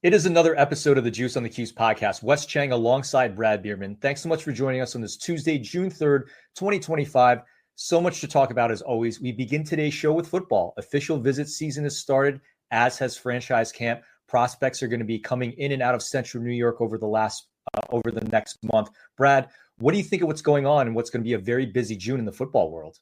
It is another episode of the Juice on the Cuse podcast. Wes Cheng alongside Brad Bierman. Thanks so much for joining us on this Tuesday, June 3rd, 2025. So much to talk about as always. We begin today's show with football. Official visit season has started, as has franchise camp. Prospects are going to be coming in and out of Central New York over the next month. Brad, what do you think of what's going on and what's going to be a very busy June in the football world?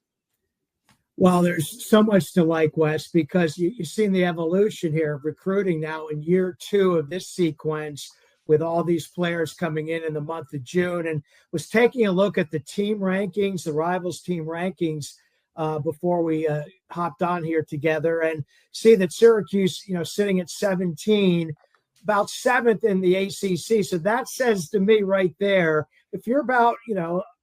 Well, there's so much to like, Wes, because you've seen the evolution here of recruiting now in year 2 of this sequence with all these players coming in the month of June, and was taking a look at the team rankings, the Rivals team rankings before we hopped on here together, and see that Syracuse, sitting at 17, about 7th in the ACC. So that says to me right there, if you're about,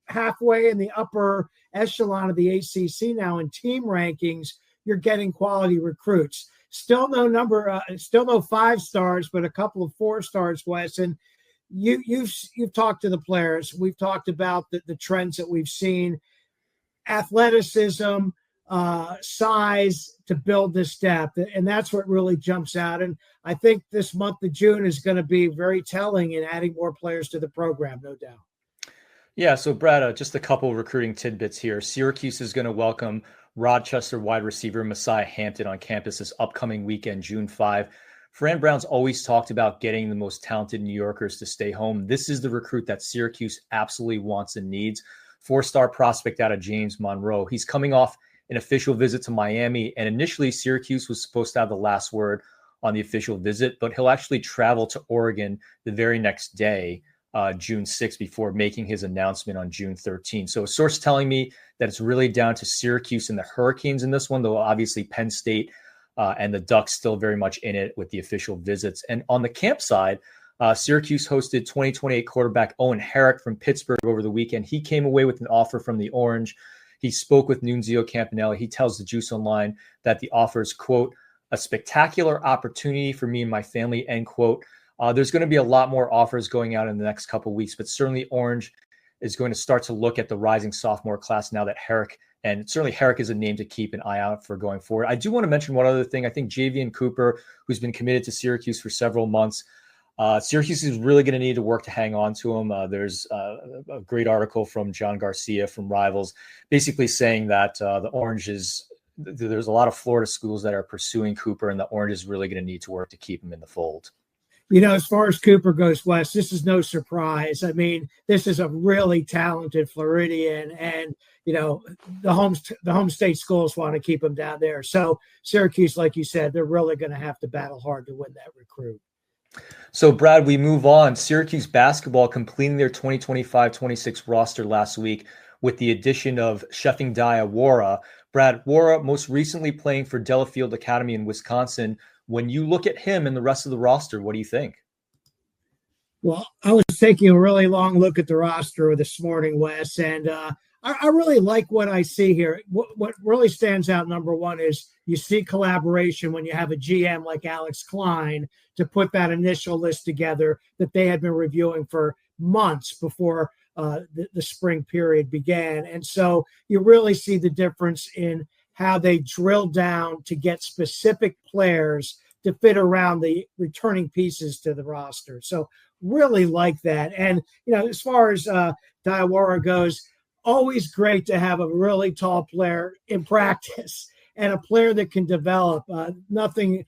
halfway in the upper echelon of the ACC now in team rankings, you're getting quality recruits. Still no 5 stars, but a couple of 4 stars, Wes. And you've talked to the players. We've talked about the trends that we've seen, athleticism, size to build this depth, and that's what really jumps out. And I think this month of June is going to be very telling in adding more players to the program, no doubt. Yeah, so Brad, just a couple recruiting tidbits here. Syracuse is going to welcome Rochester wide receiver Messiah Hampton on campus this upcoming weekend, June 5. Fran Brown's always talked about getting the most talented New Yorkers to stay home. This is the recruit that Syracuse absolutely wants and needs. 4-star prospect out of James Monroe. He's coming off an official visit to Miami, and initially Syracuse was supposed to have the last word on the official visit, but he'll actually travel to Oregon the very next day, June 6th, before making his announcement on June 13th. So a source telling me that it's really down to Syracuse and the Hurricanes in this one, though obviously Penn State and the Ducks still very much in it with the official visits. And on the camp side, Syracuse hosted 2028 quarterback Owen Herrick from Pittsburgh over the weekend. He came away with an offer from the Orange. He spoke with Nunzio Campanelli. He tells the Juice Online that the offer is, quote, a spectacular opportunity for me and my family, end quote. There's going to be a lot more offers going out in the next couple of weeks, but certainly Orange is going to start to look at the rising sophomore class now that Herrick, and certainly Herrick is a name to keep an eye out for going forward. I do want to mention one other thing. I think Javian Cooper, who's been committed to Syracuse for several months, Syracuse is really going to need to work to hang on to him. There's a great article from John Garcia from Rivals basically saying that the Orange there's a lot of Florida schools that are pursuing Cooper, and the Orange is really going to need to work to keep him in the fold. As far as Cooper goes, Wes, this is no surprise. I mean, this is a really talented Floridian, and the home state schools want to keep him down there. So Syracuse, like you said, they're really going to have to battle hard to win that recruit. So, Brad, we move on. Syracuse basketball completing their 2025-26 roster last week with the addition of Sheffing Diawara. Brad, Wara most recently playing for Delafield Academy in Wisconsin. When you look at him and the rest of the roster, what do you think? Well, I was taking a really long look at the roster this morning, Wes, and I really like what I see here. What really stands out, number one, is you see collaboration when you have a GM like Alex Klein to put that initial list together that they had been reviewing for months before the spring period began. And so you really see the difference in how they drill down to get specific players to fit around the returning pieces to the roster. So really like that. And, as far as Diawara goes, always great to have a really tall player in practice and a player that can develop. Nothing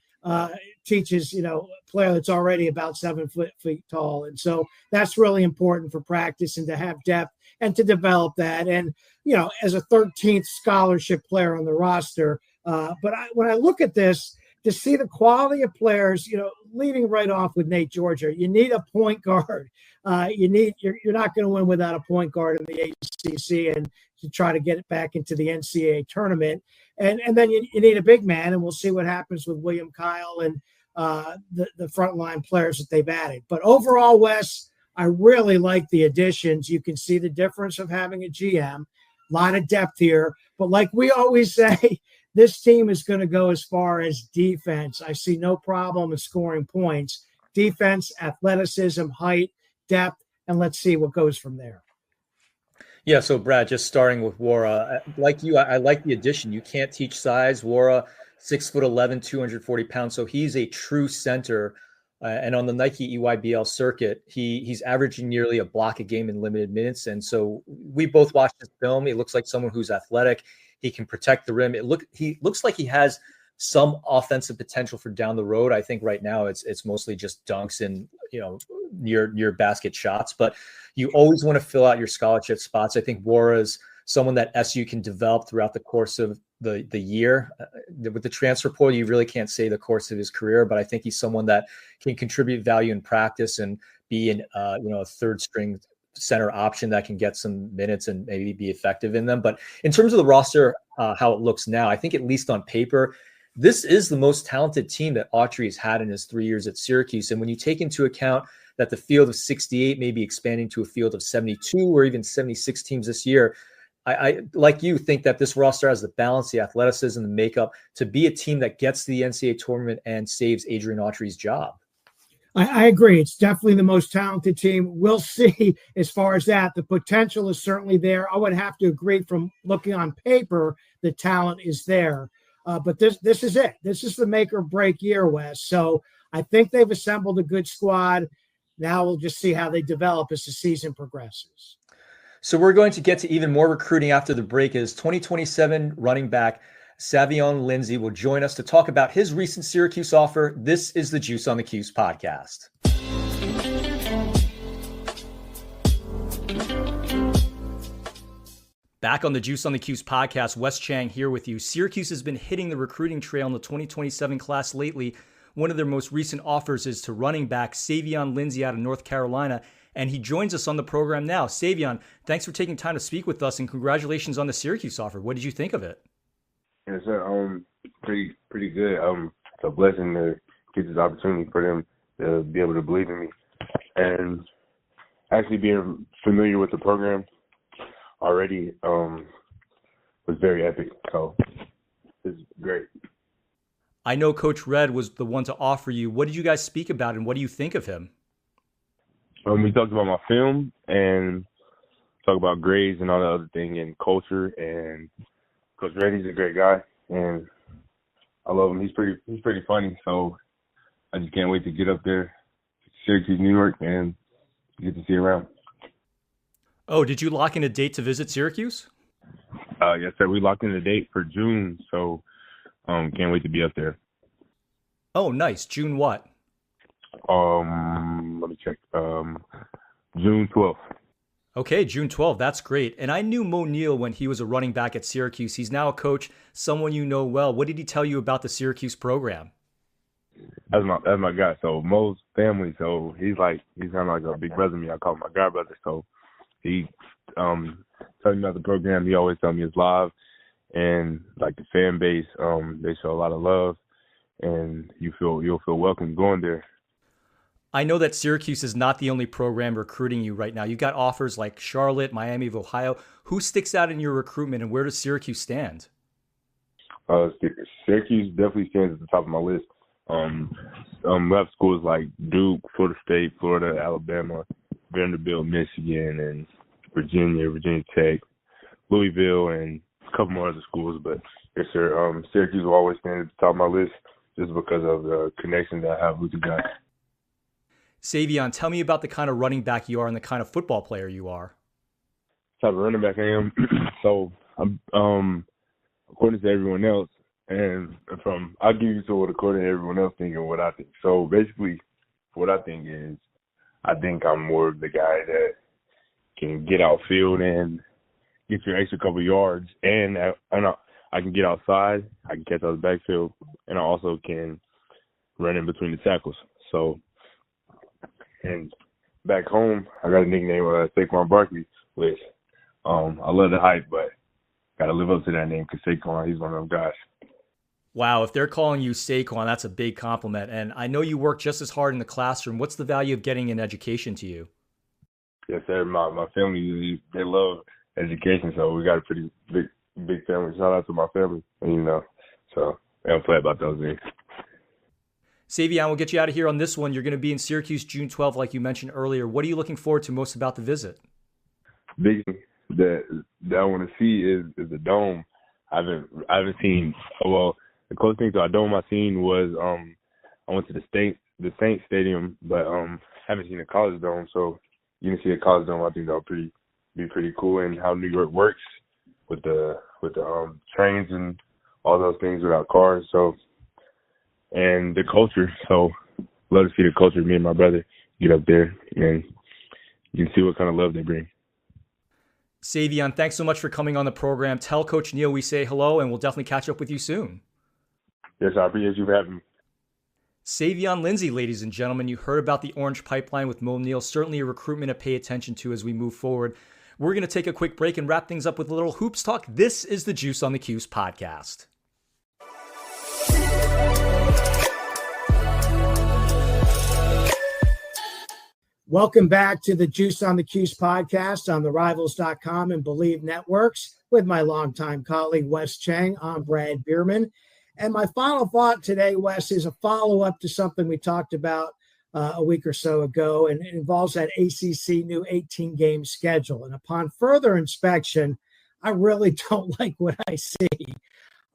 teaches, a player that's already about 7 feet tall. And so that's really important for practice and to have depth and to develop that. And, as a 13th scholarship player on the roster. When I look at this, to see the quality of players, leading right off with Nate Georgia, you need a point guard. You're not going to win without a point guard in the ACC and to try to get it back into the NCAA tournament. And then you need a big man, and we'll see what happens with William Kyle and the frontline players that they've added. But overall, Wes, I really like the additions. You can see the difference of having a GM, a lot of depth here. But like we always say, this team is going to go as far as defense. I see no problem in scoring points. Defense, athleticism, height, depth, and let's see what goes from there. Yeah, so Brad, just starting with Wara, like you, I like the addition. You can't teach size. Wara, 6'11", 240 pounds, so he's a true center And on the Nike EYBL circuit, he's averaging nearly a block a game in limited minutes. And so we both watched his film. He looks like someone who's athletic. He can protect the rim. He looks like he has some offensive potential for down the road. I think right now it's mostly just dunks and near basket shots. But you always want to fill out your scholarship spots. I think Wara is someone that SU can develop throughout the course of the year. With the transfer portal, you really can't say the course of his career, but I think he's someone that can contribute value in practice and be a third string center option that can get some minutes and maybe be effective in them. But in terms of the roster, how it looks now, I think at least on paper, this is the most talented team that Autry has had in his 3 years at Syracuse. And when you take into account that the field of 68 may be expanding to a field of 72 or even 76 teams this year, I like you think that this roster has the balance, the athleticism, the makeup to be a team that gets to the NCAA tournament and saves Adrian Autry's job. I agree. It's definitely the most talented team. We'll see as far as that. The potential is certainly there. I would have to agree from looking on paper, the talent is there. But this is it. This is the make or break year, Wes. So I think they've assembled a good squad. Now we'll just see how they develop as the season progresses. So we're going to get to even more recruiting after the break as 2027 running back Savion Lindsay will join us to talk about his recent Syracuse offer. This is the Juice on the Cuse podcast. Back on the Juice on the Cuse podcast, Wes Cheng here with you. Syracuse has been hitting the recruiting trail in the 2027 class lately. One of their most recent offers is to running back Savion Lindsay out of North Carolina, and he joins us on the program now. Savion, thanks for taking time to speak with us, and congratulations on the Syracuse offer. What did you think of it? Yes, sir. Pretty good. It's a blessing to get this opportunity for them to be able to believe in me, and actually being familiar with the program already was very epic. So it's great. I know Coach Red was the one to offer you. What did you guys speak about, and what do you think of him? We talked about my film and talk about grades and all the other thing and culture. And Coach Reddy's a great guy, and I love him. He's pretty funny. So I just can't wait to get up there, to Syracuse, New York, and get to see around. Oh, did you lock in a date to visit Syracuse? Yes, sir. We locked in a date for June, so can't wait to be up there. Oh, nice. June what? Let me check. June 12th. Okay, June 12th. That's great. And I knew Moe Neal when he was a running back at Syracuse. He's now a coach, someone you know well. What did he tell you about the Syracuse program? That's my guy. So Mo's family. So he's kind of like a big brother to me. I call him my god brother. So he tells me about the program. He always tells me it's live, and like the fan base, they show a lot of love, and you'll feel welcome going there. I know that Syracuse is not the only program recruiting you right now. You've got offers like Charlotte, Miami of Ohio. Who sticks out in your recruitment, and where does Syracuse stand? Syracuse definitely stands at the top of my list. We have schools like Duke, Florida State, Florida, Alabama, Vanderbilt, Michigan, and Virginia Tech, Louisville, and a couple more other schools. But yes, sir, Syracuse will always stand at the top of my list just because of the connection that I have with the guys. Savion, tell me about the kind of running back you are and the kind of football player you are. Type of running back I am. So I'm according to everyone else, and I'll give you to what according to everyone else thinking what I think. So basically, what I think is, I think I'm more of the guy that can get outfield and get your extra couple yards, and I can get outside, I can catch out the backfield, and I also can run in between the tackles. So. And back home, I got a nickname Saquon Barkley, which I love the hype, but got to live up to that name because Saquon, he's one of them guys. Wow, if they're calling you Saquon, that's a big compliment. And I know you work just as hard in the classroom. What's the value of getting an education to you? Yes, sir. My family, they love education, so we got a pretty big family. Shout out to my family, so they don't play about those things. Savion, we'll get you out of here on this one. You're going to be in Syracuse June 12th, like you mentioned earlier. What are you looking forward to most about the visit? Big thing that I want to see is the dome. I haven't seen. Well, the closest thing to a dome I seen was I went to the the Saints Stadium, but haven't seen the College Dome. So you can see the College Dome. I think that'll be pretty cool, and how New York works with the trains and all those things without cars. So, and the culture. So love to see the culture. Me and my brother get up there, and you can see what kind of love they bring. Savion, thanks so much for coming on the program. Tell Coach Neal we say hello, and we'll definitely catch up with you soon. Yes, I appreciate you for having me. Savion Lindsay, ladies and gentlemen, you heard about the Orange Pipeline with Moe Neal. Certainly a recruitment to pay attention to as we move forward. We're going to take a quick break and wrap things up with a little hoops talk. This is the Juice on the Cuse podcast. Welcome back to the Juice on the Cuse podcast on the Rivals.com and Believe Networks with my longtime colleague, Wes Cheng. I'm Brad Bierman. And my final thought today, Wes, is a follow-up to something we talked about a week or so ago, and it involves that ACC new 18-game schedule. And upon further inspection, I really don't like what I see.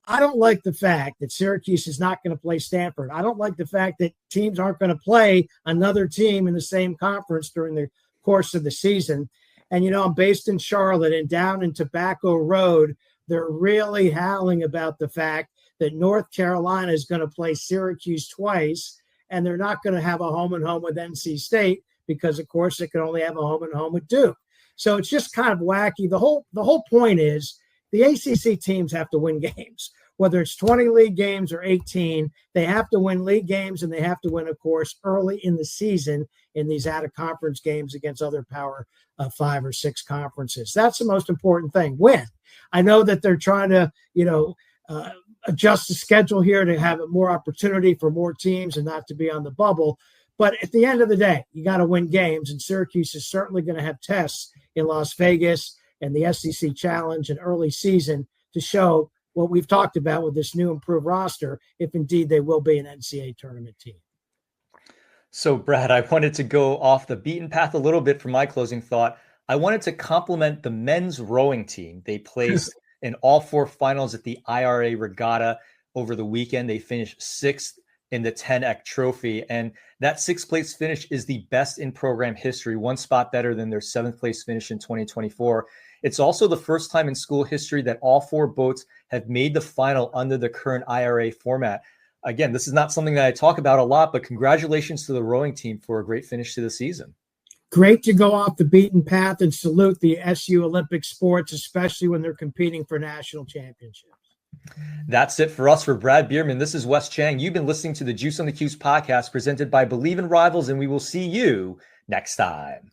I don't like the fact that Syracuse is not going to play Stanford. I don't like the fact that teams aren't going to play another team in the same conference during the course of the season. And, you know, I'm based in Charlotte, and down in Tobacco Road, they're really howling about the fact that North Carolina is going to play Syracuse twice, and they're not going to have a home-and-home with NC State because, of course, they can only have a home-and-home with Duke. So it's just kind of wacky. The whole point is the ACC teams have to win games. Whether it's 20 league games or 18, they have to win league games, and they have to win, of course, early in the season in these out-of-conference games against other Power 5 or 6 conferences. That's the most important thing. Win. I know that they're trying to, adjust the schedule here to have more opportunity for more teams and not to be on the bubble. But at the end of the day, you got to win games, and Syracuse is certainly going to have tests in Las Vegas and the SEC Challenge and early season to show what we've talked about with this new improved roster, if indeed they will be an NCAA tournament team. So, Brad, I wanted to go off the beaten path a little bit for my closing thought. I wanted to compliment the men's rowing team. They placed in all 4 finals at the IRA Regatta over the weekend. They finished 6th in the 10X Trophy, and that 6th place finish is the best in program history, 1 spot better than their 7th place finish in 2024. It's also the first time in school history that all 4 boats have made the final under the current IRA format. Again, this is not something that I talk about a lot, but congratulations to the rowing team for a great finish to the season. Great to go off the beaten path and salute the SU Olympic sports, especially when they're competing for national championships. That's it for us. For Brad Bierman, this is Wes Cheng. You've been listening to the Juice on the Cuse podcast presented by Believe in Rivals, and we will see you next time.